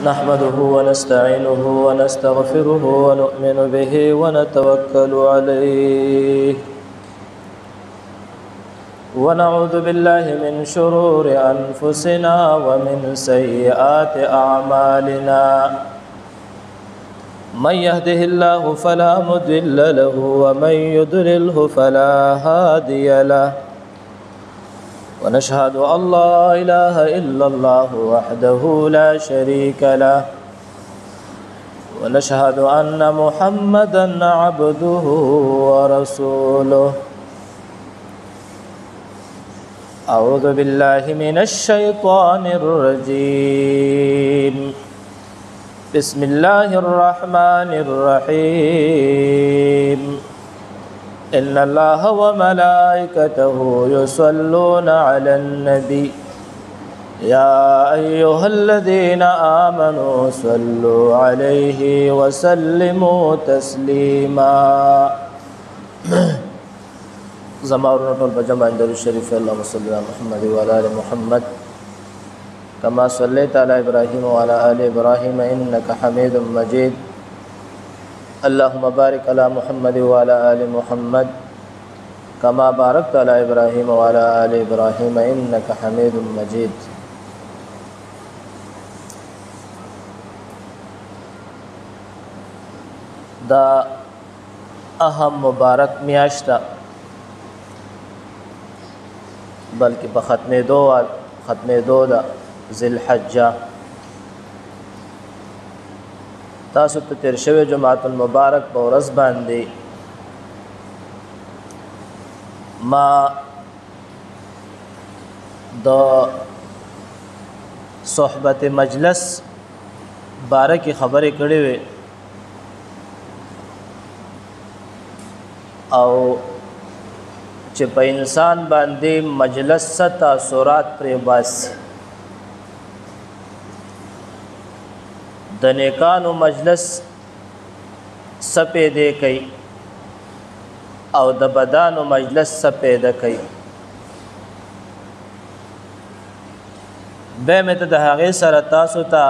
نحمده ونستعينه ونستغفره ونؤمن به ونتوكل عليه ونعوذ بالله من شرور أنفسنا ومن سيئات أعمالنا من يهده الله فلا مضل له ومن يضلله فلا هادي له ونشهد أن لا إله إلا الله وحده لا شريك له ونشهد أن محمدا عبده ورسوله أعوذ بالله من الشيطان الرجيم بسم الله الرحمن الرحيم إن الله وملائكته يصلون على النبي يا أيها الذين آمنوا صلوا عليه وسلموا تسليما زمارنا طول بجمع عند الشريف اللهم صل على محمد وعلى آل محمد كما صليت على إبراهيم وعلى آل إبراهيم إنك حميد مجيد اللهم بارك على محمد وعلى آل محمد كما باركت على إبراهيم وعلى آل إبراهيم إنك حميد مجيد دا اهم مبارک میاشتا بلکہ ختم دو دا ذی الحجہ تاسو ته تیر شوی جمعۃ المبارک په ورځ باندې ما د صحبت مجلس باره کې خبرې کړې وې او چې په انسان باندې مجلس څه تاثرات پرې باسي د نیکانو مجلس څه پیدا کوي او د بدانو مجلس څه پیدا کوي به مې ته د هغې سره تاسو ته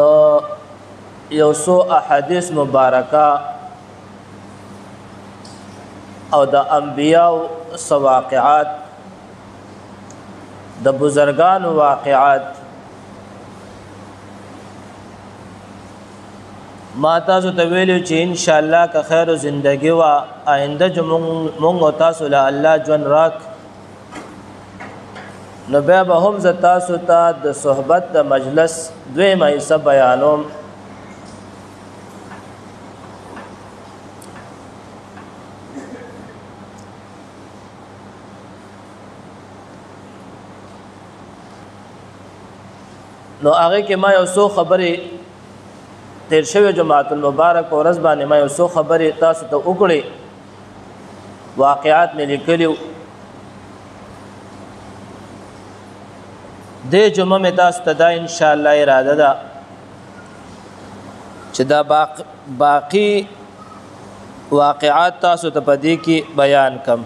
د یو څو احادیث مبارکه او د انبیاء څه واقعات د بزرگانو واقعات ما تاسو ته ویلو چې ان شاء الله که خیر زندگی وا آینده جو مونږ تاسو له الله ژوند راک نو بیا به هم ز تاسو ته د صحبت د مجلس دویمه حصہ بیانوم نو هغه کې ما یو څو خبرې تیر شوی جمعۃ المبارک په ورځ باندې ما یو څو خبرې تاسو ته وکړې واقعات مې لیکلي دې جمعه مې تاسو ته دا ان شاء الله اراده ده چې دا باقی واقعات تاسو ته په دې کې بیان کم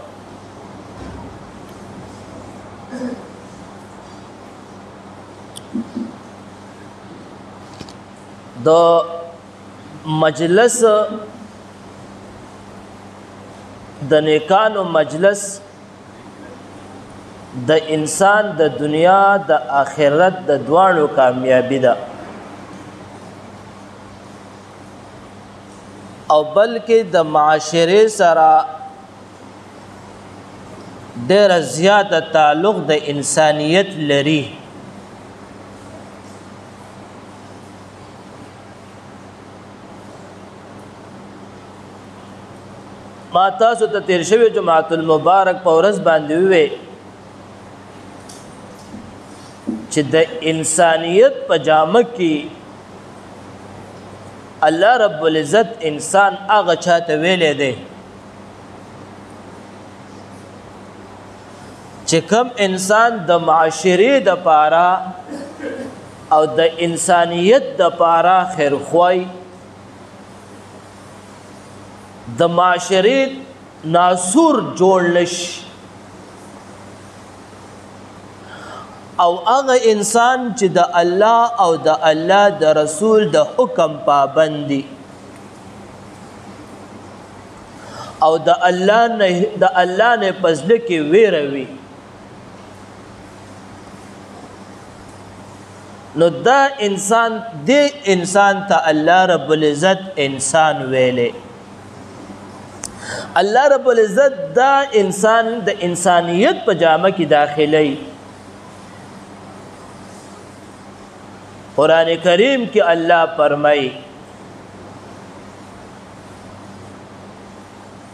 د مجلس د نیکانو مجلس د انسان د دنیا د آخرت د دواړو کامیابی ده او بلکې د معاشره سره ډېر زیات تعلق د انسانیت لري ما تاسو ته تیر شوی جمعۃ المبارک په ورځ باندې وې چې د انسانیت په جامه کې الله رب العزت انسان هغه چاته ویلې دی چې کوم انسان د معاشرې د پاره او د انسانیت د پاره خیرخواهی د معاشرې ناسور جوړ نشي او هغه انسان چې د الله او د الله د رسول د حکم پابند دي او د الله نه پزله کې ویره وي نو دا انسان ته الله رب العزت انسان ویلې الله رب العزت دا انسان د انسانیت په جامه کې داخلي قرآن کریم کې الله فرمایي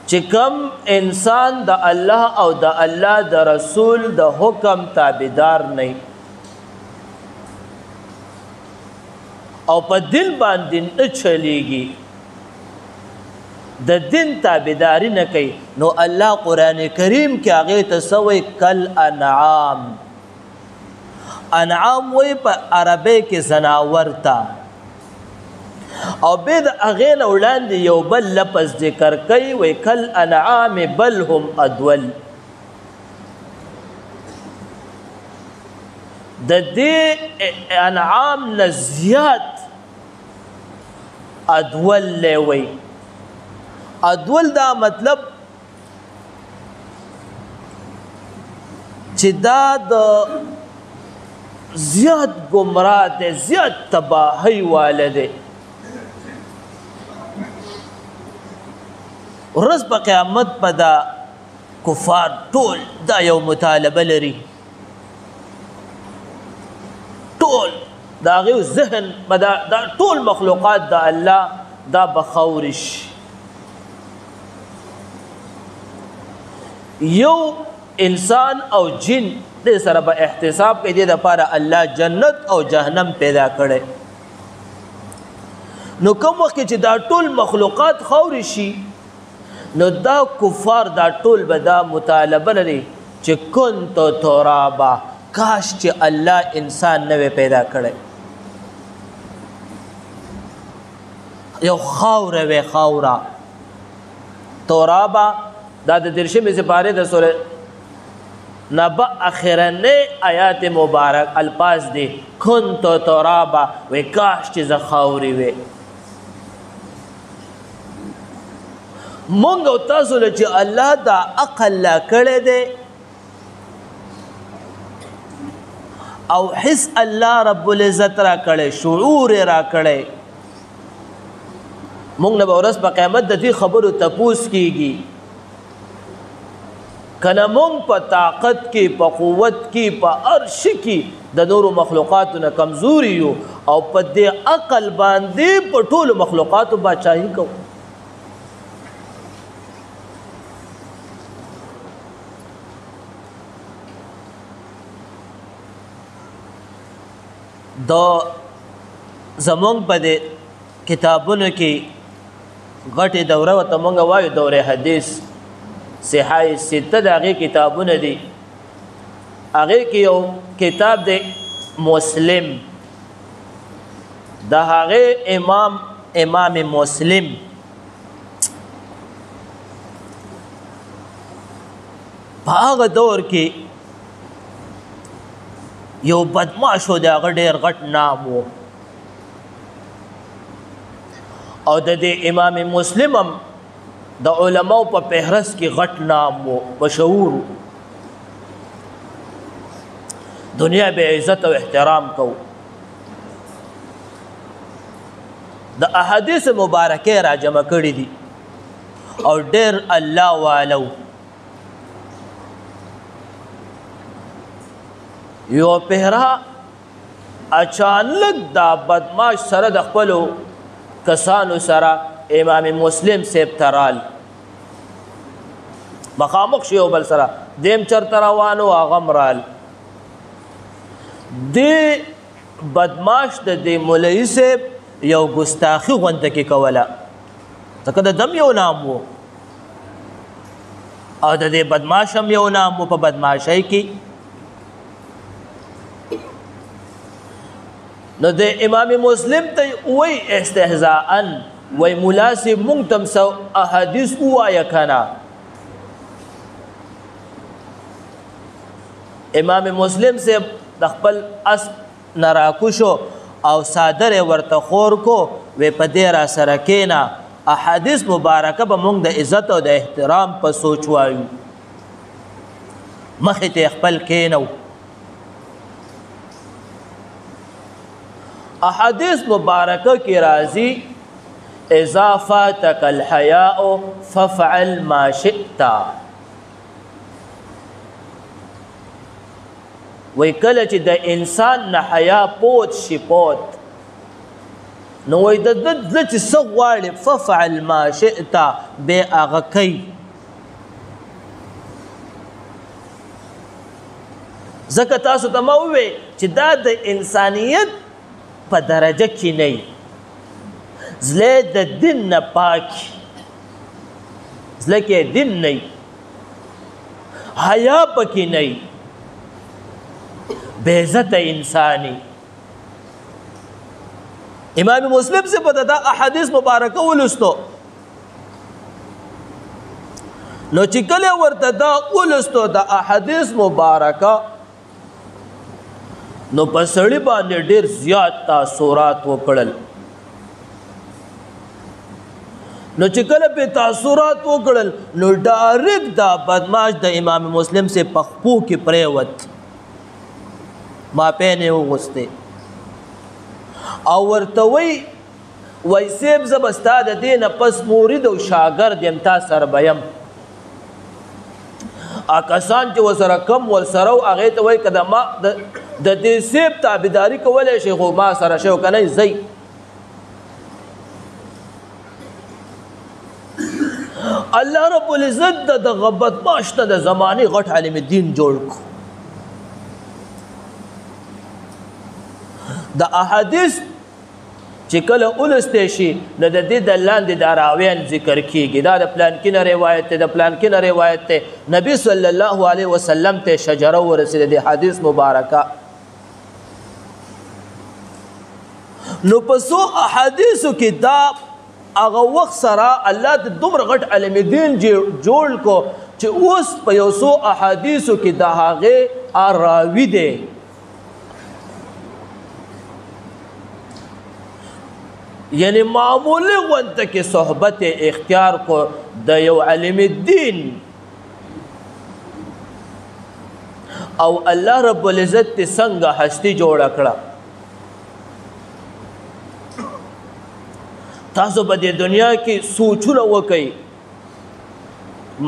چې کوم انسان د الله او د الله د رسول د حکم تابعدار نه او په دل باندې نه چلیږي د دین تابعداري نه کوي نو الله قرآن کریم کې هغه ته سوی کل انعام وی په عربی کې زناور تا او به د هغې نه وړاندې یو بل لفظ ذکر کوي وی کل انعام بل هم ادول د دې انعام نه زیات ادول لوي ادول دا مطلب چې دا د زیات گمراه ده زیات تباہی والده ورځ په قیامت په دا کفار ټول دا یو مطالبه لري ټول دا غو ذهن دا ټول مخلوقات دا الله دا بخورش یو انسان او جن دې سره به احتساب کوي د لپاره الله جنت او جهنم پیدا کړي نو کوم وخت چې دا ټول مخلوقات خوري شي نو دا کفار دا ټول به دا مطالبه لري چې كنت ترابا کاش چې الله انسان نه پیدا کړي یو خاوره وی خاوره ترابا دا د درشمه سپاره د سوره نبا اخرنه آیات مبارک الفاظ دی كنت ترابا و کاش چې ز خاوري وي مونږ او تاسو له چې الله دا عقل لا کړی دی او حس الله رب العزت را کړی شعور را کړی مونږ نه ورځ په قیامت د دې خبرو تپوس کیږي کله مونږ په طاقت کې په قوت کې په عرش کې د نورو مخلوقاتو نه کمزوري یو او په دې عقل باندې په ټولو مخلوقاتو بادشاہي کوو دا زمونږ په دې کتابونو کې غټې دوره ورته مونږ وایو دوره حدیث صحای سته د هغې کتابونه دي هغې کې یو کتاب دی مسلم د هغې امام مسلم په هغه دور کې یو بدمعش و د هغه ډېر غټ نام و او د دې امام مسلم هم د علماء په فهرست کې غټ نام و مشهور دنیا به عزت او احترام کو د احادیث مبارکه را جمع کړي دي او ډېر الله والو یو پهرا اچانک دا بدماش سره د خپلو کسانو سره امام مسلم سیب ترال مخامخ شیو بل سره دیم چرته روانو هغه رال دی بدماش د دې مولوي صاحب یو ګستاخي غونډه کې کوله ځکه د دم یو نام و او د دې بدماش هم یو نام و په بدماشۍ کې نو د امام مسلم ته وی استهزاء وی مناسب مونږ تم سو احادیث وایا کنه امام مسلم سے د خپل اس نه راکوشو او صادر ورته خور کو وی په دې را سره کېنه. احادیث مبارکه به موږ د عزت او د احترام په سوچ وایو. مخې ته خپل کېنو. احادیث مبارکه کې راځي اذا فاتك الحیاء فافعل ما شئت. وی کله چې د انسان نه حیا پوت شي پوت نو وی د زړه چې څه غواړي فافعل ما شئت بې هغه کوي. ځکه تاسو ته ما ووی چې دا د انسانیت په درجه کې نه وي. زړه د دین نه پاک زړه کې دین نه وي حیا پکې نه وي بے عزت انسانی. امام مسلم سے پتہ دا احادیث مبارکه ولستو نو چې کله ورته دا ولستو دا احادیث مبارکه نو په سړي باندې ډېر زیات تاثرات وکړل. نو چې کله په تاثرات وکړل نو ډایرکټ دا بدمعاش د امام مسلم سے پخپو کې پریوت ما پهنه وغسته او ورته وی سیب زبستا د دین پس مورید او شاګرد یم تا سر بیم. کسان چې وسره کم ورسره او هغې ته وایي که د ما د دې سیب تابعداري کولی شي خو ما سره شی که نه ځئ. الله رب العزت د دغه بدمعاش نه د زمانې غټ عالم دین جوړ کړو. د احادیث چې کله اولستی شي نو د دې د لاندې د راویان ذکر کیږي. دا د پلانکي نه روایت دی د پلانکي نه روایت دی. نبي صلی الله علیه وسلم ته شجره ورسېده د حدیث مبارکه. نو په څو احادیثو کې دا هغه وخت سره الله د دومره غټ علم دین جوړ کو چې اوس په یو څو احادیثو کې د هغې راوي دی. یعنی معمولی غونته کې صحبت اختیار کو د یو علم الدین او الله رب العزت څنګه هستی جوړه کړه. تاسو په دې دنیا کې سوچونه وکئ.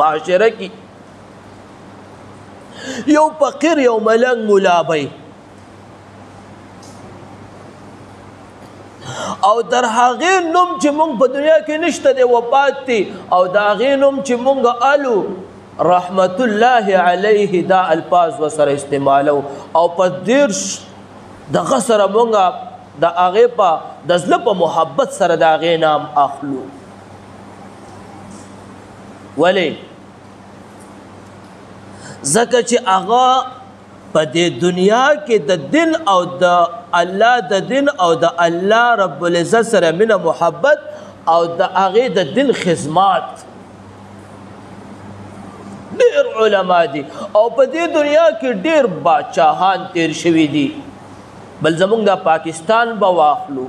معاشره کې یو فقیر یو ملنګ ملا بی او در هغې نوم چې مونږ په دنیا کې نشته دی وفات دی او د هغې نوم چې مونږ الو رحمت الله علیه دا الفاظ ورسره استعمالو او په دیرش دغه سره مونږ د هغې په د زړه په محبت سره د هغې نام اخلو. ولې ځکه چې هغه په دې دنیا کې د دین او د الله د دین او د الله رب العزت سره مینه محبت او د هغې د دین خدمات ډېر علما دي او په دې دنیا کې ډېر باچاهان تیر شوي دي. بل زمونږ د پاکستان به واخلو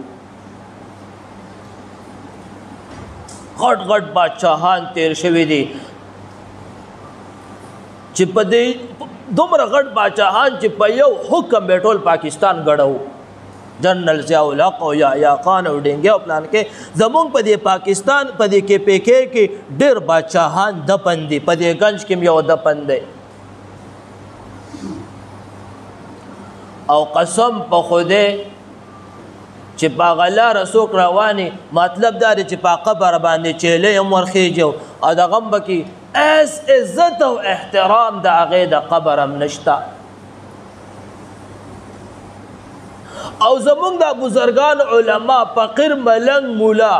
غټ غټ باچاهان تیر شوي دي چې په دې دومره غټ باچاهان چې په یو حکم به ټول پاکستان ګډو. جنرل ضیاء الحق او یا خان او ډینګي او پلان کې زمونږ په دې پاکستان په دې کې پیکې کې ډېر باچاهان دفن دي. په دې گنج کې یو دفن دی او قسم په خدای چې په غلا رسوک رواني مطلب دا دی چې په قبر باندې چیلې هم ورخیږي او د غم بکې اس عزت او احترام د هغې د قبر هم نشته. او زمونږ د بزرګان علما فقیر ملنګ مولا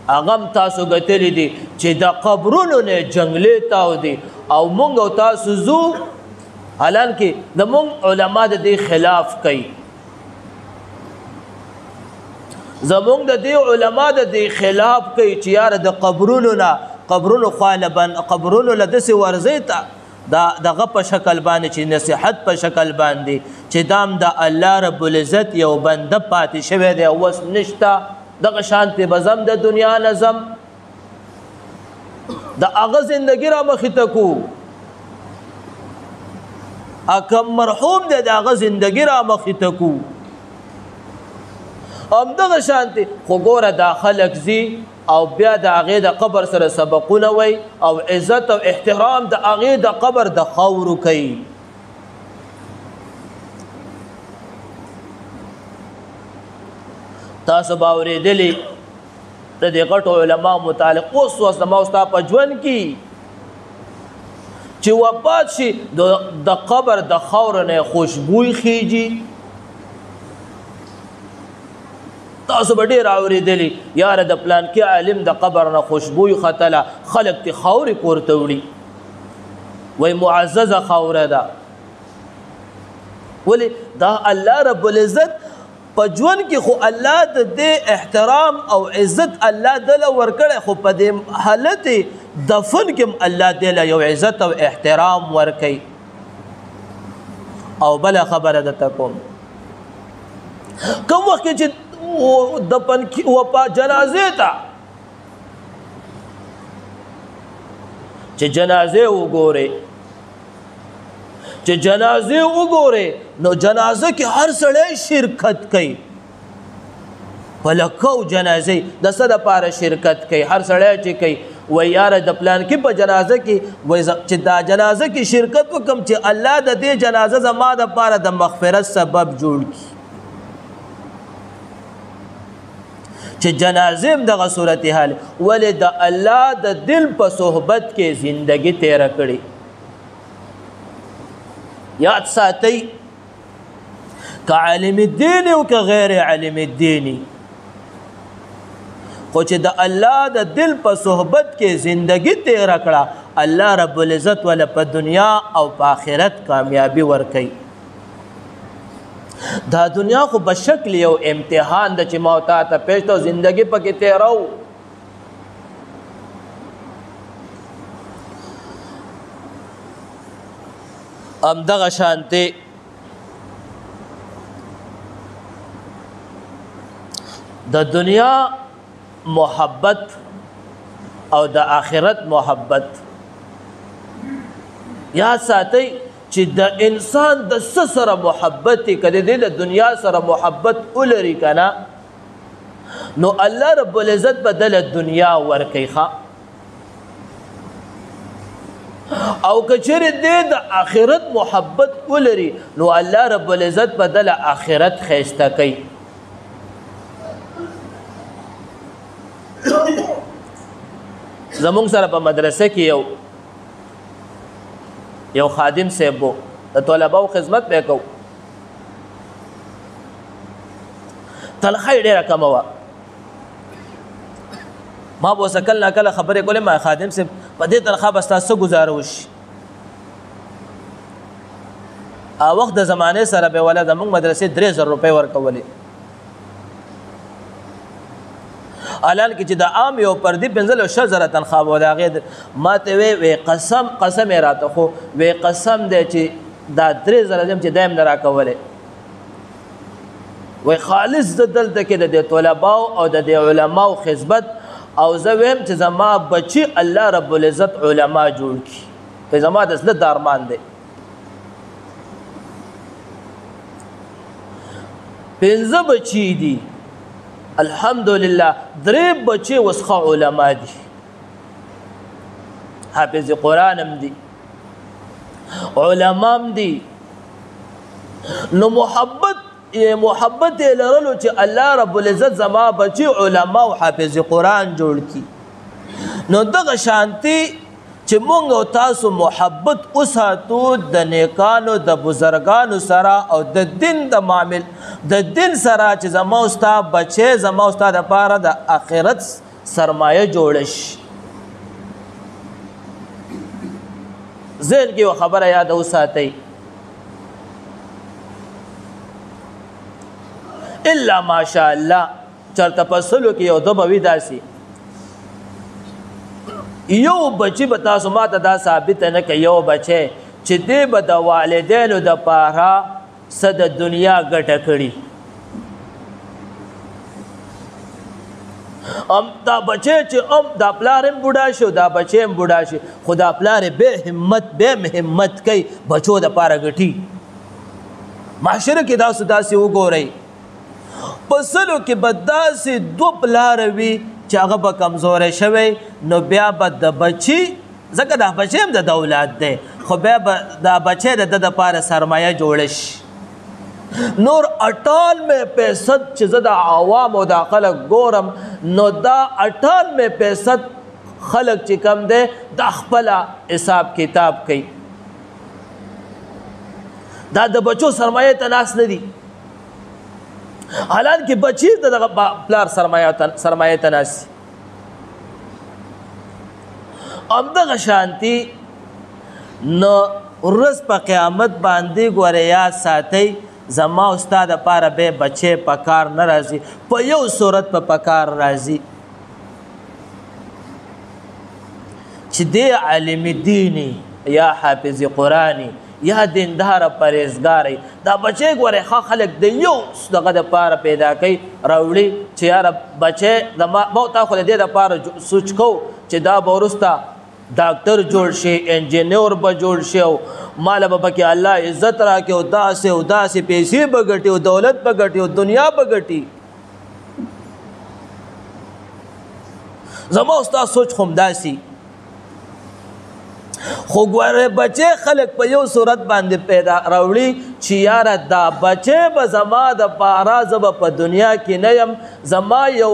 هغه هم تاسو ګټلی دي چې د قبرونو نه جنګلې تاودي او مونږ او تاسو ځو حالانکې زمونږ علما د دې خلاف کوي. زمونږ د دې علما د دې خلاف کوي چې یاره د قبرونو نه قبرونو خوا قبرونو له داسې ورځئ ته دا دغه په شکل باندې چې نصیحت په شکل باندې چې دام د الله رب العزت یو بنده پاتې شوی دی او اوس نشته دغه شانتې به زم د دنیا نظم د هغه زندګي را مخې ته کو اکم مرحوم دی د هغه زندګي را مخې ته کو همدغه شانتې خو ګوره دا خلک ځي او بیا د هغې د قبر سره سبقونه وی او عزت او احترام د هغې د قبر د خاورو کوي تاسو به اورېدلي د دې غټو علماو متعلق اوس زما ستا په ژوند کې چې وفات شي د قبر د خاورو نه خوشبوی خیږي تاسو به ډېر اورېدلي یاره د پلانکي عالم د قبر نه خوشبوی ختله خلک تې خاورې کورته وړي وایي معززه خاوره ده ولې دا الله رب العزت په ژوند کې خو الله د دې احترام او عزت الله دله ورکړی خو په دې حالت دفن کې الله دله یو عزت او احترام ورکوي او بله خبره درته کوم کوم وخت کې چې دفن جنازې ته چې جنازې وګورې نو جنازه کې هر سړی شرکت کوي په لکو جنازې د څه دپاره شرکت کوي هر سړی چې کوي وایي یاره د پلانکي په جنازه کې چې دا جنازه کې شرکت وکړم چې الله د دې جنازه زما دپاره د مغفرت سبب جوړ کړي چې جنازه هم دغه صورتحال ولې د الله د دل په صحبت کې زندگی تیره کړي یاد ساتئ که عالم الدین او که غیر عالم الدین خو چې د الله د دل په صحبت کې زندگی تیره کړه الله رب العزت ولا په دنیا او په آخرت کامیابی ورکوي دا دنیا خو بشکل یو امتحان د چې ما تا ته پیش تو زندگی پکې تیرو همدغه شانتې د دنیا محبت او د آخرت محبت یاد ساتئ چې د انسان د څه سره محبت که د دې د دنیا سره محبت ولري که نه نو الله رب العزت به دله دنیا ورکوي ښه او که چیرې دې د آخرت محبت ولري نو الله رب العزت به دله آخرت ښایسته کوي زمونږ سره په مدرسه کې یو خادم صاحب و د طلباو خدمت به کو تنخواه ډېره کمه وه ما به ورسره کله ناکله خبرې کولې ما خادم صاحب په دې تنخواه به ستا څه ګزاره وشي وخت د زمانې سره به ولا زموږ مدرسې 3000 روپۍ ورکولې الان کې چې د عام یو پردي 15,000 تنخواه و د هغې ما ته وی قسم یې راته خو وی قسم دی چې دا 3000 یم چې دا یې نه راکولې وی خالص زه دلته کې د دې طلباو او د دې علماو خدمت او زه ویم چې زما بچي الله رب العزت علما جوړ کړي که زما د زړه د ارمان دی 15 بچي دي الحمدلله 3 بچي وسخه علما دي حافظ قرآن هم دي علما هم دي نو محبت لرلو چې الله رب العزت زما بچي علما او حافظ قرآن جوړ کی نو دغه شانتي چې مونږ او تاسو محبت وساتو د نیکانو د بزرګانو سره او د دین د معامل د دین سره چې زما او ستا بچی زما او ستا دپاره د آخرت سرمایه جوړه شي ذهن کې یوه خبره یاده وساتئ الا ماشاء الله چرته په سلو کې یو دوه به وي داسې یو بچی به تاسو ما ته دا ثابته نه که یو بچی چې دی به د والدینو دپاره څه د دنیا ګټه کړي. دا بچی چې دا پلار هم بوډا شي او دا بچی هم بوډا شي خو دا پلار بې همت کوي بچو دپاره ګټي. معاشره کې داسې وګورئ په سلو کې به داسې دو پلاره وي چې هغه به کمزوری شوی نو بیا به د بچي ځکه دا بچی هم د دولت دی خو بیا به دا بچی د ده دپاره سرمایه جوړه شي. نور 98% چې زه د عوامو دا خلک ګورم نو دا 98% خلک چې کم دی دا خپله حساب کتاب کوي. دا د بچو سرمایه ته ناست نه دي حالانکه بچی د دغه پلار سرمایه ته ناست دي. همدغه شانتي نو ورځ په قیامت باندې ګوره یاد ساتئ زما او ستا دپاره به بچی په کار نه راځي په یو صورت په کار راځي چې دی عالم دیني یا حافظ قرآني یا دیندار پرهیزګاری دا بچی ګورې ښه خلک د یو دغه دپاره پیدا کوي راوړي چې یاره بچی ما تا خو د دې دپاره سوچ کوو چې دا به وروسته ډاکټر جوړ شي انجینیر به جوړ شي او ماله به پکې الله عزت راکړي او داسې او داسې پیسې به ګټي او دولت به ګټي او دنیا به ګټي. زما او ستا سوچ خو همداسې خو ګوره بچی خلک په یو صورت باندې پیدا راوړي چې یاره دا بچی به زما دپاره زه به په دنیا کې نه یم زما یو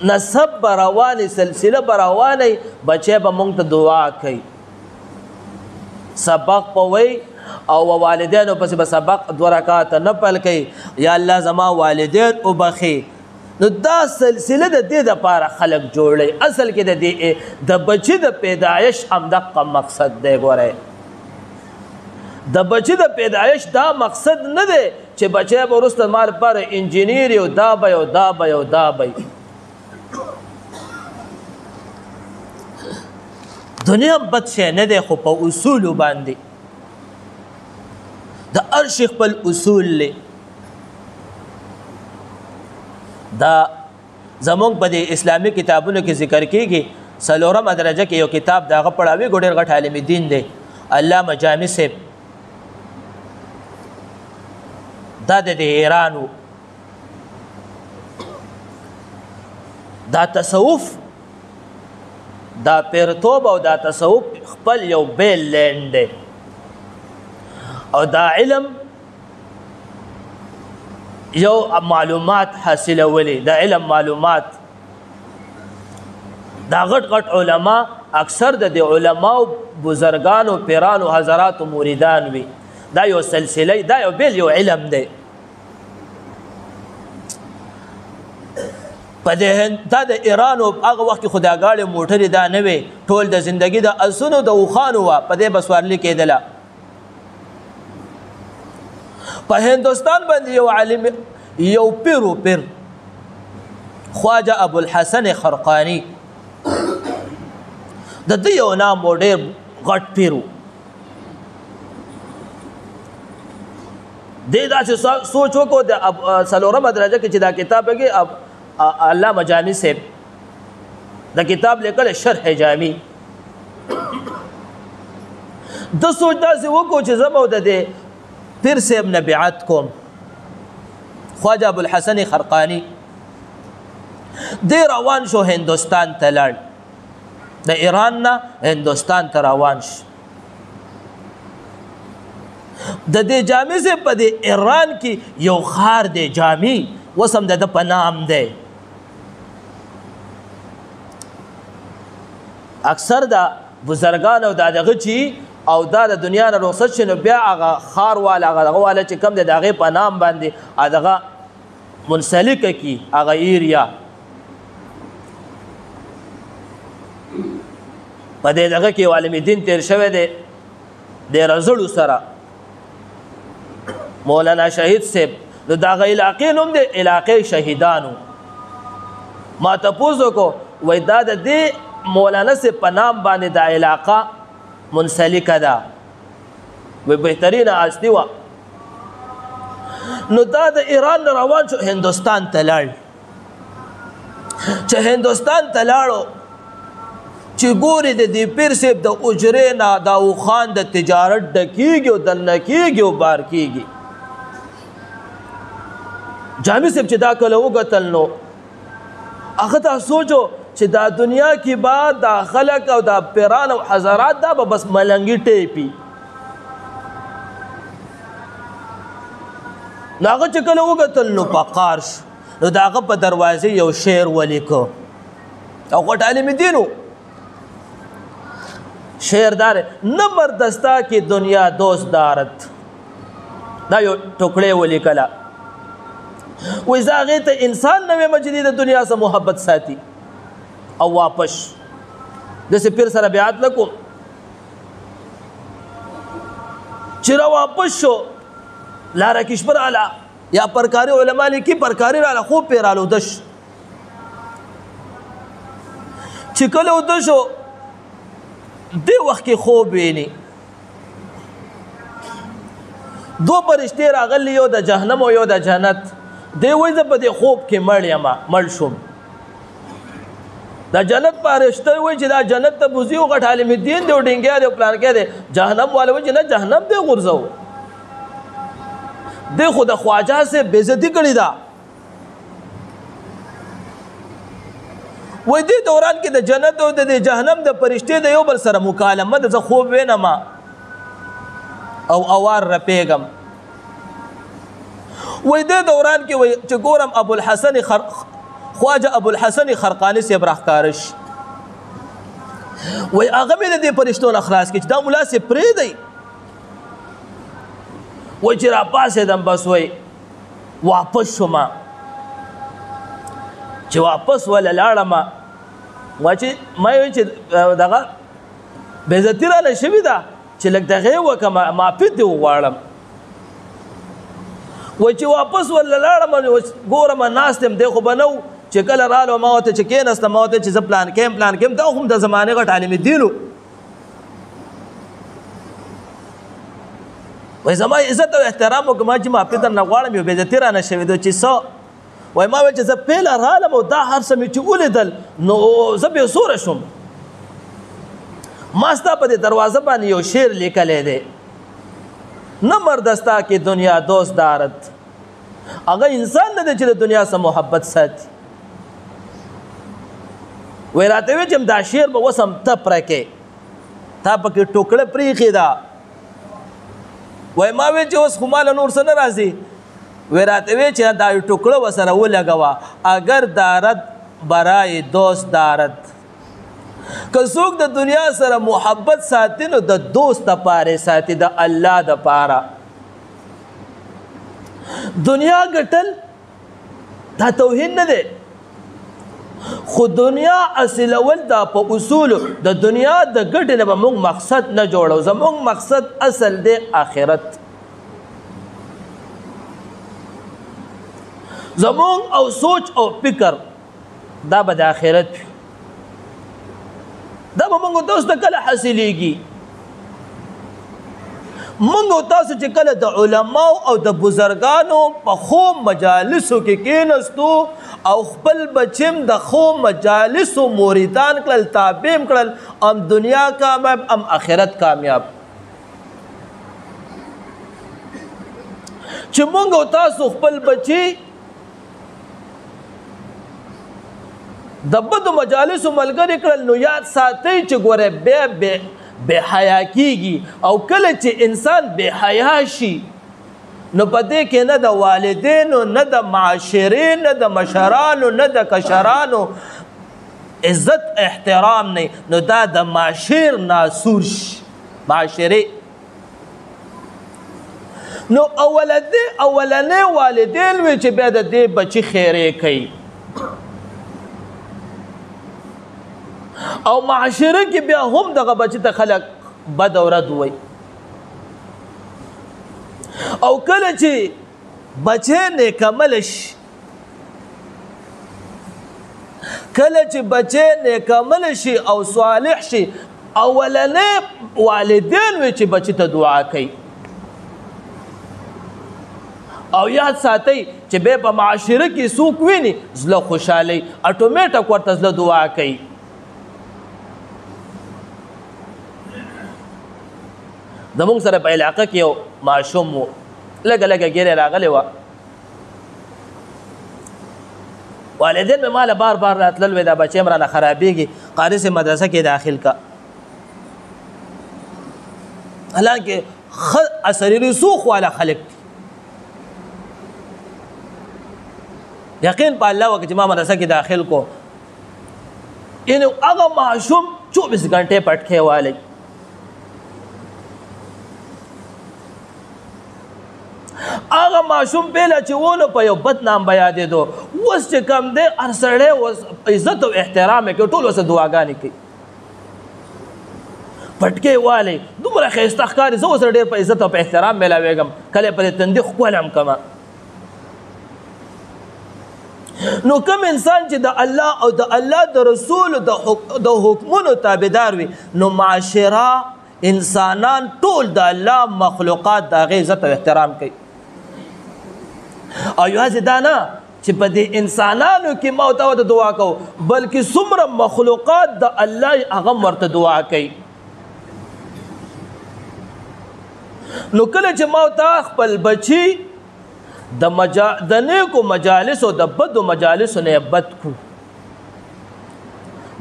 نسب به روانې سلسله به روانې بچی به مونږ ته دعا کوي سبق به وی او والدینو پسې به سبق 2 رکعاته نفل کوي یا الله زما والدین وبخي. نو دا سلسله د دې دپاره خلک جوړوي. اصل کې د بچي د پیدایش همدغه مقصد دی. ګورئ د بچي د پیدایش دا مقصد نه دی چې بچی به وروسته ما لپاره انجینیر یو دا به یو دا به یو دا به. دنیا بد شی نه دی خو په اصولو باندې د هر شي خپل اصول دی. دا زمونږ په دې اسلامي کتابونو کې ذکر کېږي 4مه درجه کې یو کتاب د هغه پړاوي ډېر غټ عالم دین دی علامه جامع صاحب دا د ایران و. دا تصوف دا پیرتوب او دا تصوف خپل یو بیل لینډ دی او دا علم یو معلومات حاصلولی دا علم معلومات دا غټ علما اکثر د علماو بزرگانو پیرانو حضرات موریدان وي. دا یو سلسله دا یو بیل یو علم دی. په دا د ایران او هغه وخت کې خداګاړي موټرې دا نه وي ټول د زندگی د اسونو د اوخانو وه په دې به سوارلي کېدله. په هندوستان باندې یو عالم یو پیر خواجه ابوالحسن خرقانی د ده یو نام و ډېر غټ پیر و. دې داسې سوچ وکړو د 4مه درجه کې چې دا کتاب کې علامه جامع صاحب دا کتاب لیکل شرح جامع د سوچ داسې وکړو چې زه به د دې پیر صاحب نه بیعت کوم خواجه ابوالحسن خرقانی. دی روان شو هندوستان ته لاړ د ایران نه هندوستان ته روان شو. د دې جامع صاحب په دې ایران کې یو ښار دی جامع اوس هم د ده په نام دی. اکثر د بزرګان او د هغه چې او دا د دنیا نه رخصت شي نو بیا هغه ښار والا هغه والا چې کوم دی د هغې په نام باندې هغه منسلکه کي هغه ایریا په دې دغه کې عالم دین تیر شوی دی د رزړو سره مولانا شهید صاحب نو د هغه علاقې نوم دی علاقې شهیدانو. ما تپوس وکړو وایي دا د دې مولانا صاحب په نام باندې دا علاقه منسلکه ده وی بهترینه هستي وه. نو دا د ایران نه روان شو هندوستان ته لاړ. چې هندوستان ته لاړو چې ګوري د دې پیر صاحب د اجرې نه دا اوښان د تجارت ډکېږي او دننه کېږي او بار کېږي. جامع صاحب چې دا کله وکتل نو هغه ته سوچو چې دا دنیا کې به دا خلک او دا پیران او حضرات دا به بس ملنګي ټیپي. نو هغه چې کله وکتل نو پقار شو. نو د هغه په دروازې یو شعر ولیکو او غټ عالم دین و. شعر دار نه مردستا کې دنیا دوست دارت. دا یو ټوکړی ولیکله. وایي زه هغې ته انسان نه ویم چې د دنیا سره محبت ساتي او واپس داسې پیر سره بیعت نه کوم. چې را واپس شو لاره کشمر علا یا پرکاری علما لیکي پرکاری راله خوب پې رالوده شو. چې کله اوده شو دې وخت کې خوب ویني دو فرشتې راغلي یو د جهنم او یو د جنت. دی وایي زه په دې خوب کې مړ شوم. دا جنت فرشته وایي چې دا جنت ته بوځي او غټ عالم دین دی او ډینګیا دی او پلانکی دی. جهنم والا وایي چې نه جهنم دی غورځو. دی خو د خواجه سے بېزتي کړې ده. وایي دې دوران کې د جنت او د جهنم د فرشتې د یو بل سره مکالمه ده. زه خوب وینم او اوار رپېږم. وایي دې دوران کې وایي چې ګورم ابوالحسن خواجه ابوالحسن خرقاني صاحب راښکاره شي. وایي هغه مې د دې فرشتو نه خلاص کړي چې دا ملا صاحب پرېږدئ. وایي چې راپاڅېدم بس وایي واپس شوم. چې واپس وله لاړم ما وایي چې دغه بېزتي رانه شوې ده چې لږ دغې وکړم معافي دې وغواړم. وایي چې واپس وله لاړم ګورم ناست یم دی خو به نه و. چې کله راله ما ورته چې کېناستم ما ورته چې زه پلان کیم دا هم د زمانې غټ عالم دین و. وایي زما عزت او احترام وکړه ما چې معافي درنه غواړم یو بېزتي رانه شوې ده چې څه. وایي ما ویل چې زه پیله رالم او دا هر څه مې چې ولیدل نو زه بېسوره شوم. ما ستا په دې دروازه باندې یو شعر لیکلی دی. نه مردستا کې دنیا دوست دارت. هغه انسان نه دی چې د دنیا سره محبت ساتي. وایي راته ویل چې دا شعر به اوس هم ته پرکې تا پکې ټوکړه پرېښې ده. وایي ما ویل چې اوس خو ماله نور څه نه راځي. وی راته وی چې دا ټوکړه وسره ولګوه اگر دارد برای دوست دارد. که څوک د دنیا سره محبت ساتي نو د دوست دپاره ساتي د الله دپاره. دنیا ګټل دا توهین نه دی خو دنیا اصلول دا په اصولو د دنیا د ګټې نه به موږ مقصد نه جوړو. زموږ مقصد اصل دی آخرت. زمون او سوچ او فکر دا به د آخرت وي. دا به موږ تاسو ته کله حاصلېږي. موږ تاسو چې کله د علماو او د بزرګانو په ښو مجالسو کې کېناستو او خپل بچیم د ښو مجالسو موریدان کړل تابع کړل هم دنیا کامیاب هم آخرت کامیاب. چې موږ تاسو خپل بچي د بدو مجالسو ملګري کړل نو یاد ساتئ چې ګوره بیا بې حیا کېږي او کله چې انسان بې حیا شي نو په دې کې نه د والدینو نه د معاشرې نه د مشرانو نه د کشرانو عزت احترام نه نو دا د معاشر ناسور شي. معاشرې نو اولنې والدین وي چې بیا د دې بچي خیرې کوي او معاشره کې بیا هم دغه بچی ته خلک بد او رد وایي. او کله چې بچی نیکمل شي او صالح شي اولنې والدین وي چې بچی ته دعا کوي. او یاد ساتئ چې بیا په معاشره کې څوک ویني زړه خوشحالي اټومیټک ورته زړه دعا کوي. زمونږ سره په علاقه کې یو ماشوم و لږه ګیرې راغلی وه. والدین مې ماله بار بار راتلل وی دا بچی م رانه خرابېږي قاري صاحب مدرسه کې داخل کا. حالانکه اثر رسوخ والا خلق دي. یقین په الله وکړه چې ما مدرسه کې داخل کو یعنی هغه ماشوم 24 غنټې پټکې والی. هغه ماشوم پهله چې ونه په یو بد نام به یادېدو اوس چې کم دی هر سړی اوس عزت او احترام یې کوي ټول ورسره دعاګانې کوي. پټکې والی دومره ښایسته ښکاري زه ورسره ډېر په عزت او په احترام میلاوېږم کله پرې تندي ښکلم کمه. نو کوم انسان چې د الله او د الله د رسول د حکمونو تابعدار وي نو معاشره انسانان ټول د الله مخلوقات د هغې عزت او احترام کوي. او یوازې دا نه چې په دې انسانانو کې ما ورته دعا کوو بلکې څومره مخلوقات د الله هغه ورته دعا کوي. نو کله چې ما ورته خپل بچي د نیکو مجالسو د بدو مجالسو نه بد کو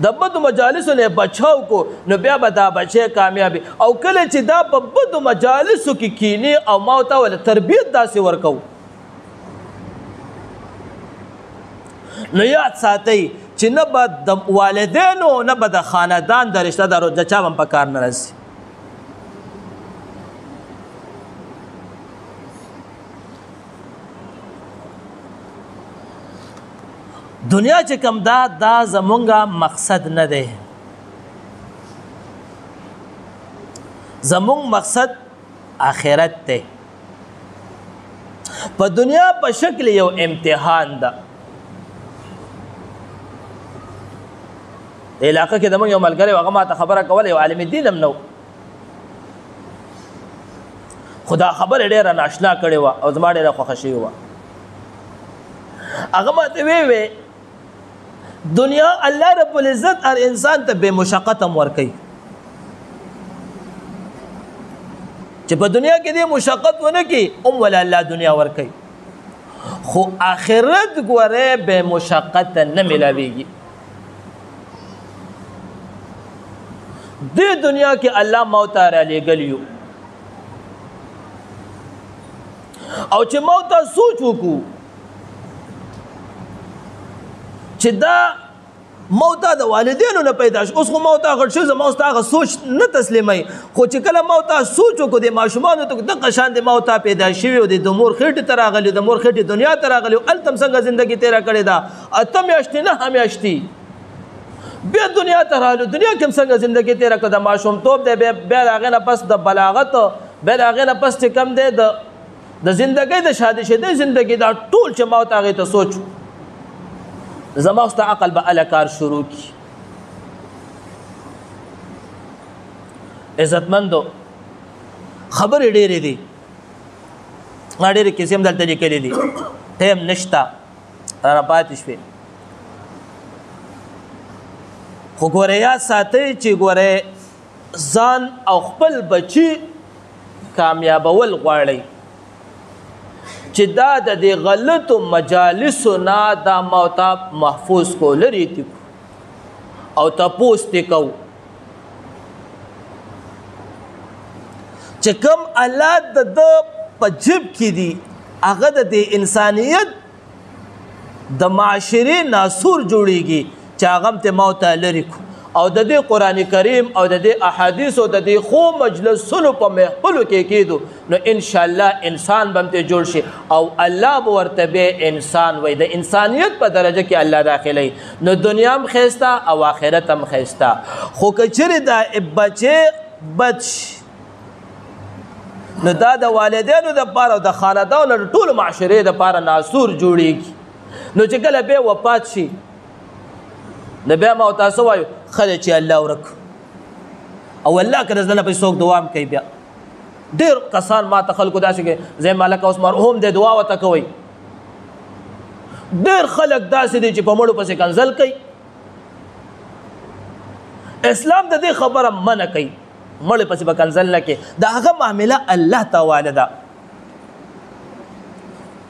د بدو مجالسو نه بچاو کو نو بیا به دا بچی کامیابي. او کله چې دا په بدو مجالسو کې کینی او ما ورته ول تربیت داسې ورکو نو یاد ساتئ چې نه به د والدینو نه به د خاندان د رشته دارو د چا هم په کار نه رسي. دنیا چې کم دا زمونږه مقصد نه دی. زمونږ مقصد آخرت دی. په دنیا په شکل یو امتحان ده. د علاقه کې زمونږ یو ملګری و هغه ماته خبره کوله یو عالم دین هم نه و خو دا خبره ډېره ناشنا کړې وه او زما ډېره خوښه شوې وه. هغه ماته ویې دنیا الله رب العزت هر انسان ته بے مشقت هم ورکوي چې په دنیا کې دې مشقت ونه کړي هم ولا الله دنیا ورکوي خو آخرت ګوره بے مشقت نه ملاویږي. دې دنیا کې الله موت را لېږلی او چې موت سوچ وکړو چې دا موت د والدینو نه پیدا شو. اوس خو موت غټ شو زما اوس هغه سوچ نه تسلیموي خو چې کله موت سوچ وکړو د ماشومانو ته دغه شان د موت پیدا شوي او د مور خېټې ته راغلي د مور خېټې دنیا ته راغلي هلته هم څنګه زندګي تېره کړې ده 8 میاشتې 9 میاشتې بیا دنیا ته راغلو دنیا کې هم څنګه زندګي تېره کړه د ماشومتوب دی بیا د هغې نه پس د بلاغت بیا د هغې نه پس چې کم دی د زندګۍ د شادي شدې زندګي دا ټول چې موت هغې ته سوچ زما اوس ته عقل به اله کار شروع کړي. عزتمندو خبرې ډېرې دي ما ډېرې کیسې هم دلته لیکلې دي ټایم نشته رانه پاتې شوې خو ګوره یاد ساتئ چې ګوره ځان او خپل بچي کامیابول غواړئ چې دا د دې غلطو مجالسو نه دا موتا محفوظ کو لري دي او تپوس دې کو چې کوم الله د په جب کې دي هغه د انسانیت د معاشري ناسور جوړیږي چې هغه ته موتا لري کو او د دې قرآن کریم او د دې احادیث او د دې خو مجلسونو په محفلو کې کېدو نو ان شاء الله انسان به ته جوړ شي او الله به ورته به انسان وي د انسانیت په درجه کې الله داخلي نو دنیا هم ښایسته او آخرت هم ښایسته. خو که چیرې دا بچې بد شي نو دا د والدینو دپاره او د خاندانو د ټولو معاشرې دپاره ناسور جوړیږي. نو چې کله بیا وفات شي نو بیا ما تاسو وایو ښه دی چې الله ورک او الله که د زړه نه پسې څوک دعا هم کوي بیا ډېر کسان ما ته خلکو داسې کې زي ملک اوس مرحوم دی دعا ورته کوئ ډېر خلک داسې دي چې په مړو پسې کنځل کوي اسلام د دې خبره منع کوي مړو پسې به کنځل نه کوي د هغه معامله الله تعالی ده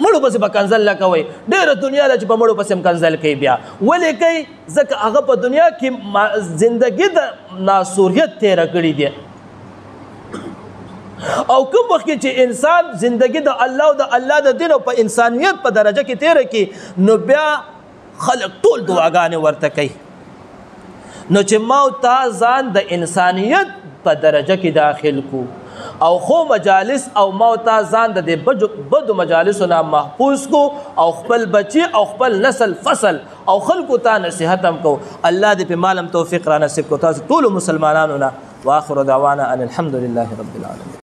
مړو پسې به کنځل نه کوئ ډېره دنیا ده چې په مړو پسې هم کنځل کوي بیا ولې کوي ځکه هغه په دنیا کې زندګي د ناسوریت تېره کړې دی او کوم وخت کې چې انسان زندگی د الله او د الله د دین او په انسانیت په درجه کې تیر کی نو بیا خلق ټول دعاګانې ورته کوي نو چې موت ځان د انسانیت په درجه کې داخل کو او خو مجالس او موت ځان د بدو مجالسو نه محفوظ کو او خپل بچي او خپل نسل فصل او خلکو ته نصیحت هم کو الله دې په مالم توفیق را نصیب کو تاسو ټول مسلمانانو نه واخر دعوانا ان الحمد لله رب العالمين